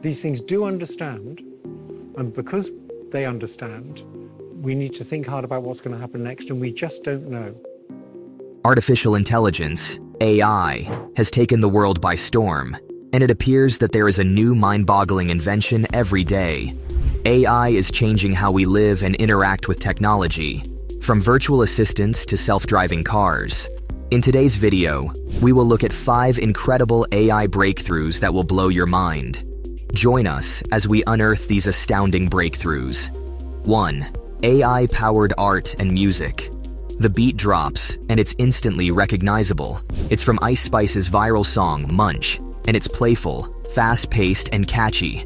These things do understand, and because they understand, we need to think hard about what's going to happen next, and we just don't know. Artificial intelligence, AI, has taken the world by storm, and it appears that there is a new mind-boggling invention every day. AI is changing how we live and interact with technology, from virtual assistants to self-driving cars. In today's video, we will look at 5 incredible AI breakthroughs that will blow your mind. Join us as we unearth these astounding breakthroughs. 1. AI-powered art and music. The beat drops, and it's instantly recognizable. It's from Ice Spice's viral song, Munch, and it's playful, fast-paced, and catchy.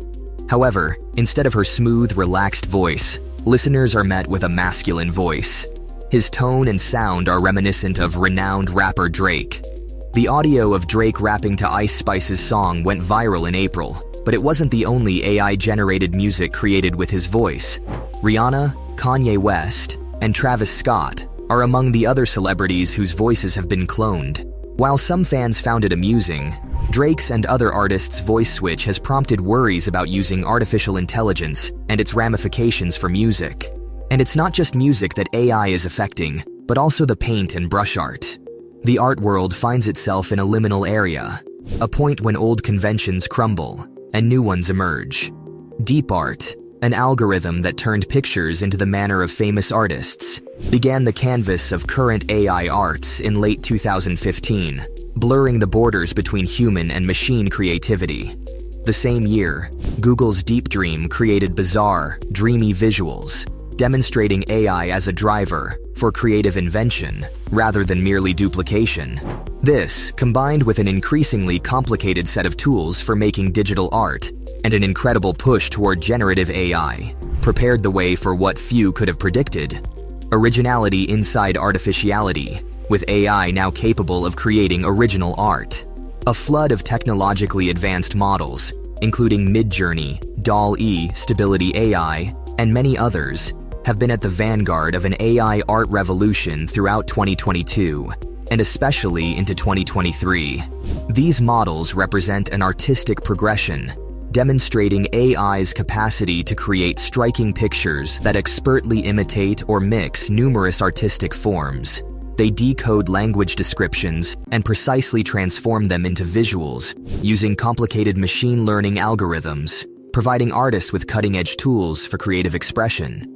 However, instead of her smooth, relaxed voice, listeners are met with a masculine voice. His tone and sound are reminiscent of renowned rapper Drake. The audio of Drake rapping to Ice Spice's song went viral in April, but it wasn't the only AI-generated music created with his voice. Rihanna, Kanye West, and Travis Scott are among the other celebrities whose voices have been cloned. While some fans found it amusing, Drake's and other artists' voice switch has prompted worries about using artificial intelligence and its ramifications for music. And it's not just music that AI is affecting, but also the paint and brush art. The art world finds itself in a liminal area, a point when old conventions crumble and new ones emerge. Deep art, an algorithm that turned pictures into the manner of famous artists, began the canvas of current AI arts in late 2015, blurring the borders between human and machine creativity. The same year, Google's Deep Dream created bizarre, dreamy visuals, demonstrating AI as a driver for creative invention rather than merely duplication. This, combined with an increasingly complicated set of tools for making digital art and an incredible push toward generative AI, prepared the way for what few could have predicted: originality inside artificiality, with AI now capable of creating original art. A flood of technologically advanced models, including Midjourney, DALL-E, Stability AI, and many others, have been at the vanguard of an AI art revolution throughout 2022, and especially into 2023. These models represent an artistic progression, demonstrating AI's capacity to create striking pictures that expertly imitate or mix numerous artistic forms. They decode language descriptions and precisely transform them into visuals, using complicated machine learning algorithms, providing artists with cutting-edge tools for creative expression.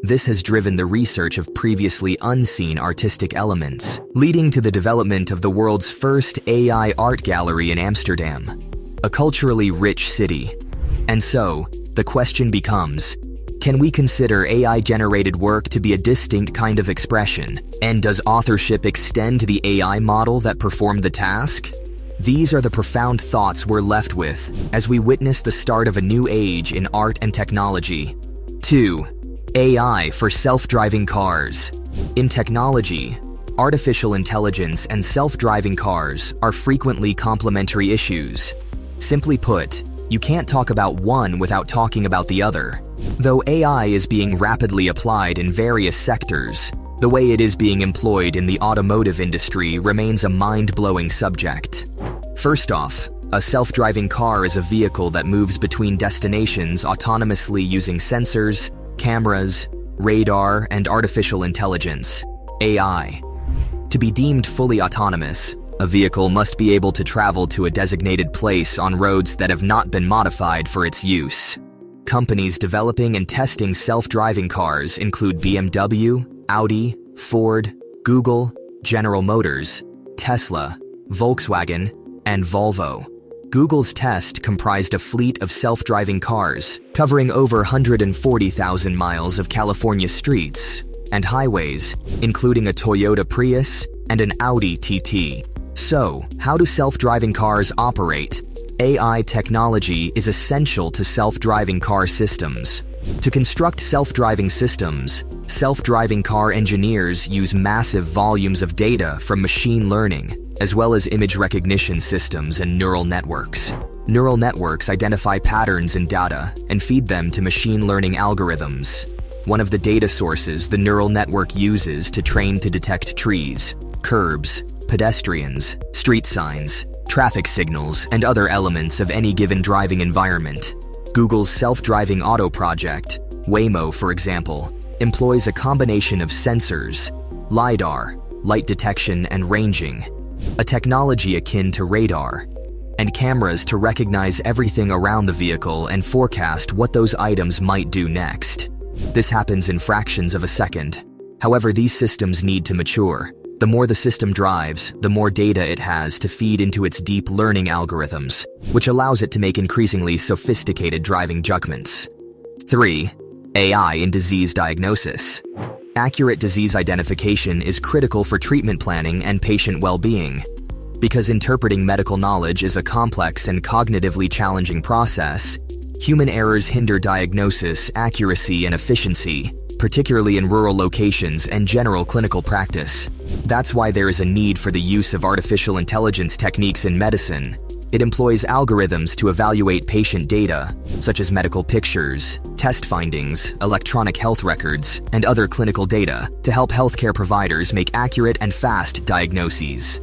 This has driven the research of previously unseen artistic elements, leading to the development of the world's first AI art gallery in Amsterdam, a culturally rich city. And so, the question becomes, can we consider AI-generated work to be a distinct kind of expression? And does authorship extend to the AI model that performed the task? These are the profound thoughts we're left with as we witness the start of a new age in art and technology. 2. AI for self-driving cars. In technology, artificial intelligence and self-driving cars are frequently complementary issues. Simply put, you can't talk about one without talking about the other. Though AI is being rapidly applied in various sectors, the way it is being employed in the automotive industry remains a mind-blowing subject. First off, a self-driving car is a vehicle that moves between destinations autonomously using sensors, cameras, radar, and artificial intelligence, AI. To be deemed fully autonomous, a vehicle must be able to travel to a designated place on roads that have not been modified for its use. Companies developing and testing self-driving cars include BMW, Audi, Ford, Google, General Motors, Tesla, Volkswagen, and Volvo. Google's test comprised a fleet of self-driving cars covering over 140,000 miles of California streets and highways, including a Toyota Prius and an Audi TT. So, how do self-driving cars operate? AI technology is essential to self-driving car systems. To construct self-driving systems, self-driving car engineers use massive volumes of data from machine learning, as well as image recognition systems and neural networks. Neural networks identify patterns in data and feed them to machine learning algorithms. One of the data sources the neural network uses to train to detect trees, curbs, pedestrians, street signs, traffic signals, and other elements of any given driving environment. Google's self-driving auto project, Waymo for example, employs a combination of sensors, LiDAR, light detection and ranging, a technology akin to radar, and cameras to recognize everything around the vehicle and forecast what those items might do next. This happens in fractions of a second. However, these systems need to mature. The more the system drives, the more data it has to feed into its deep learning algorithms, which allows it to make increasingly sophisticated driving judgments. 3. AI in disease diagnosis. Accurate disease identification is critical for treatment planning and patient well-being. Because interpreting medical knowledge is a complex and cognitively challenging process, human errors hinder diagnosis, accuracy, and efficiency, particularly in rural locations and general clinical practice. That's why there is a need for the use of artificial intelligence techniques in medicine. It employs algorithms to evaluate patient data, such as medical pictures, test findings, electronic health records, and other clinical data, to help healthcare providers make accurate and fast diagnoses.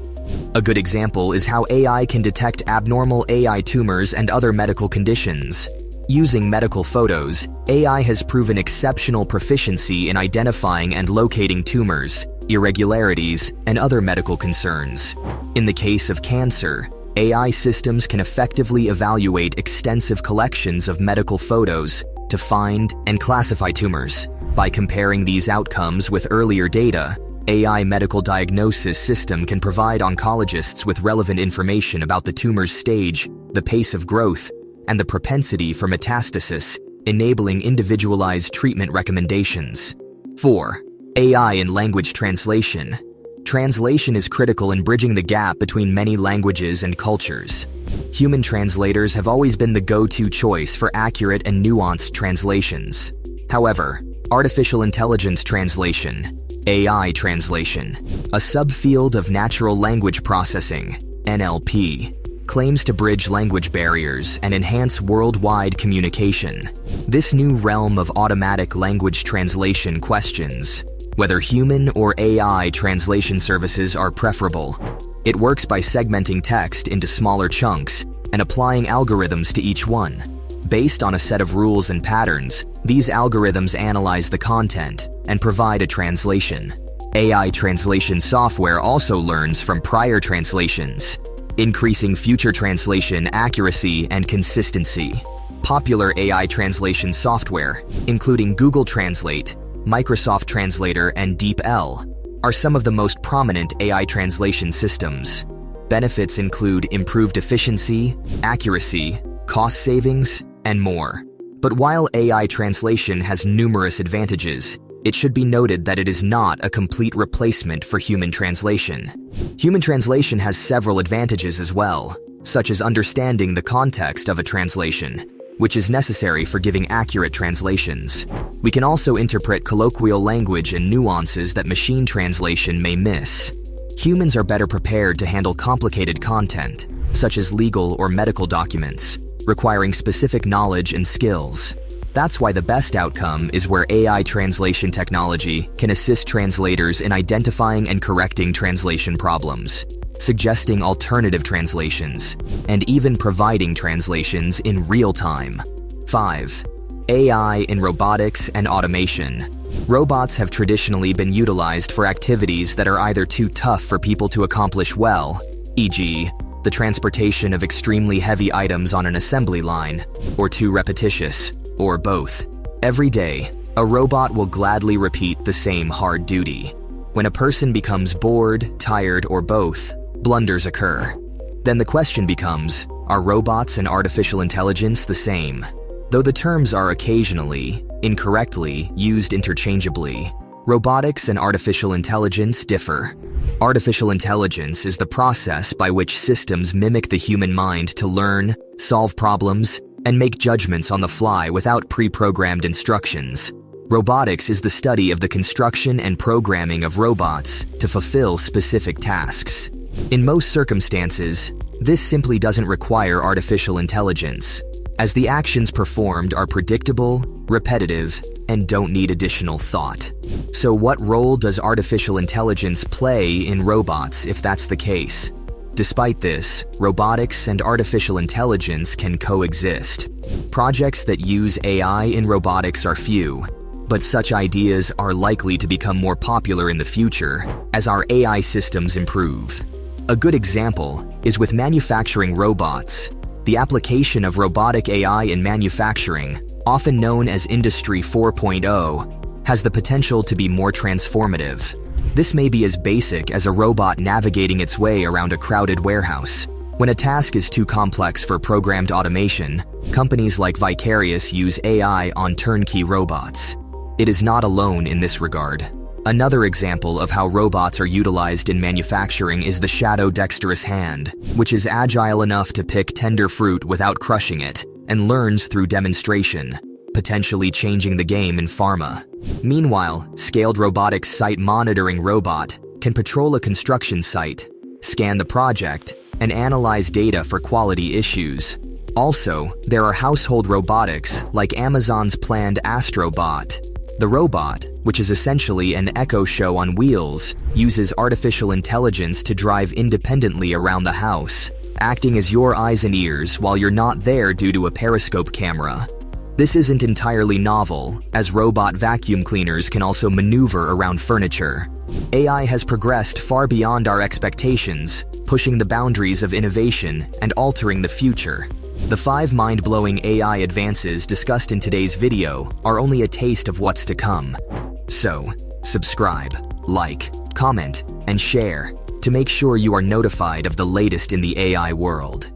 A good example is how AI can detect abnormal AI tumors and other medical conditions. Using medical photos, AI has proven exceptional proficiency in identifying and locating tumors, irregularities, and other medical concerns. In the case of cancer, AI systems can effectively evaluate extensive collections of medical photos to find and classify tumors. By comparing these outcomes with earlier data, AI medical diagnosis system can provide oncologists with relevant information about the tumor's stage, the pace of growth, and the propensity for metastasis, enabling individualized treatment recommendations. 4. AI in language translation. Translation is critical in bridging the gap between many languages and cultures. Human translators have always been the go-to choice for accurate and nuanced translations. However, artificial intelligence translation, AI translation, a subfield of natural language processing, NLP, claims to bridge language barriers and enhance worldwide communication. This new realm of automatic language translation questions whether human or AI translation services are preferable. It works by segmenting text into smaller chunks and applying algorithms to each one. Based on a set of rules and patterns, these algorithms analyze the content and provide a translation. AI translation software also learns from prior translations, increasing future translation accuracy and consistency. Popular AI translation software, including Google Translate, Microsoft Translator, and DeepL, are some of the most prominent AI translation systems. Benefits include improved efficiency, accuracy, cost savings, and more. But while AI translation has numerous advantages, it should be noted that it is not a complete replacement for human translation. Human translation has several advantages as well, such as understanding the context of a translation, which is necessary for giving accurate translations. We can also interpret colloquial language and nuances that machine translation may miss. Humans are better prepared to handle complicated content, such as legal or medical documents, requiring specific knowledge and skills. That's why the best outcome is where AI translation technology can assist translators in identifying and correcting translation problems, suggesting alternative translations, and even providing translations in real time. 5. AI in robotics and automation. Robots have traditionally been utilized for activities that are either too tough for people to accomplish well, e.g., the transportation of extremely heavy items on an assembly line, or too repetitious, or both. Every day, a robot will gladly repeat the same hard duty. When a person becomes bored, tired, or both, blunders occur. Then the question becomes, are robots and artificial intelligence the same? Though the terms are occasionally, incorrectly, used interchangeably, robotics and artificial intelligence differ. Artificial intelligence is the process by which systems mimic the human mind to learn, solve problems, and make judgments on the fly without pre-programmed instructions. Robotics is the study of the construction and programming of robots to fulfill specific tasks. In most circumstances, this simply doesn't require artificial intelligence, as the actions performed are predictable, repetitive, and don't need additional thought. So what role does artificial intelligence play in robots if that's the case? Despite this, robotics and artificial intelligence can coexist. Projects that use AI in robotics are few, but such ideas are likely to become more popular in the future as our AI systems improve. A good example is with manufacturing robots. The application of robotic AI in manufacturing, often known as Industry 4.0, has the potential to be more transformative. This may be as basic as a robot navigating its way around a crowded warehouse. When a task is too complex for programmed automation, companies like Vicarious use AI on turnkey robots. It is not alone in this regard. Another example of how robots are utilized in manufacturing is the shadow dexterous hand, which is agile enough to pick tender fruit without crushing it, and learns through demonstration, potentially changing the game in pharma. Meanwhile, scaled robotics site monitoring robot can patrol a construction site, scan the project, and analyze data for quality issues. Also, there are household robotics like Amazon's planned Astrobot. The robot, which is essentially an Echo Show on wheels, uses artificial intelligence to drive independently around the house, acting as your eyes and ears while you're not there due to a periscope camera. This isn't entirely novel, as robot vacuum cleaners can also maneuver around furniture. AI has progressed far beyond our expectations, pushing the boundaries of innovation and altering the future. The 5 mind-blowing AI advances discussed in today's video are only a taste of what's to come. So, subscribe, like, comment, and share to make sure you are notified of the latest in the AI world.